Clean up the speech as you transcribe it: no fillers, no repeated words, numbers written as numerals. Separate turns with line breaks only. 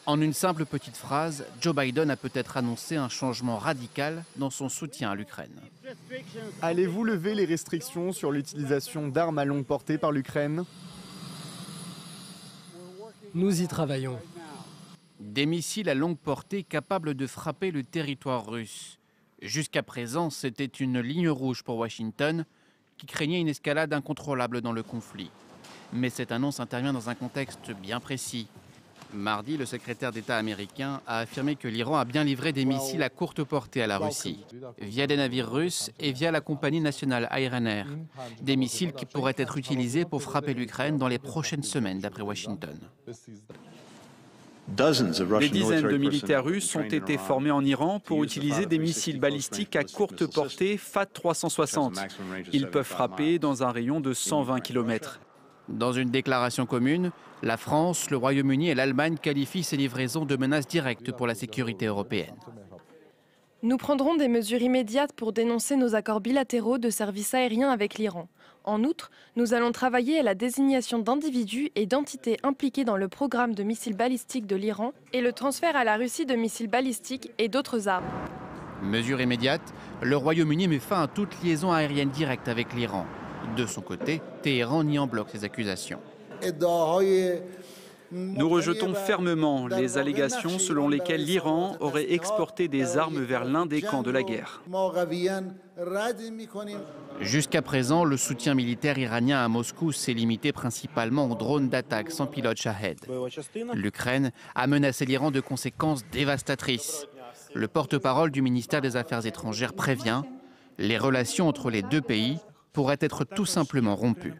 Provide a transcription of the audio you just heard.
En une simple petite phrase, Joe Biden a peut-être annoncé un changement radical dans son soutien à l'Ukraine.
Allez-vous lever les restrictions sur l'utilisation d'armes à longue portée par l'Ukraine?
Nous y travaillons.
Des missiles à longue portée capables de frapper le territoire russe. Jusqu'à présent, c'était une ligne rouge pour Washington, qui craignait une escalade incontrôlable dans le conflit. Mais cette annonce intervient dans un contexte bien précis. Mardi, le secrétaire d'État américain a affirmé que l'Iran a bien livré des missiles à courte portée à la Russie, via des navires russes et via la compagnie nationale Iran Air. Des missiles qui pourraient être utilisés pour frapper l'Ukraine dans les prochaines semaines, d'après Washington.
Des dizaines de militaires russes ont été formés en Iran pour utiliser des missiles balistiques à courte portée FAT-360. Ils peuvent frapper dans un rayon de 120 km.
Dans une déclaration commune, la France, le Royaume-Uni et l'Allemagne qualifient ces livraisons de menaces directes pour la sécurité européenne.
Nous prendrons des mesures immédiates pour dénoncer nos accords bilatéraux de services aériens avec l'Iran. En outre, nous allons travailler à la désignation d'individus et d'entités impliqués dans le programme de missiles balistiques de l'Iran et le transfert à la Russie de missiles balistiques et d'autres armes. Mesure
immédiate, le Royaume-Uni met fin à toute liaison aérienne directe avec l'Iran. De son côté, Téhéran nie en bloc ces accusations.
Nous rejetons fermement les allégations selon lesquelles l'Iran aurait exporté des armes vers l'un des camps de la guerre.
Jusqu'à présent, le soutien militaire iranien à Moscou s'est limité principalement aux drones d'attaque sans pilote Shahed. L'Ukraine a menacé l'Iran de conséquences dévastatrices. Le porte-parole du ministère des Affaires étrangères prévient, les relations entre les deux pays pourraient être tout simplement rompues.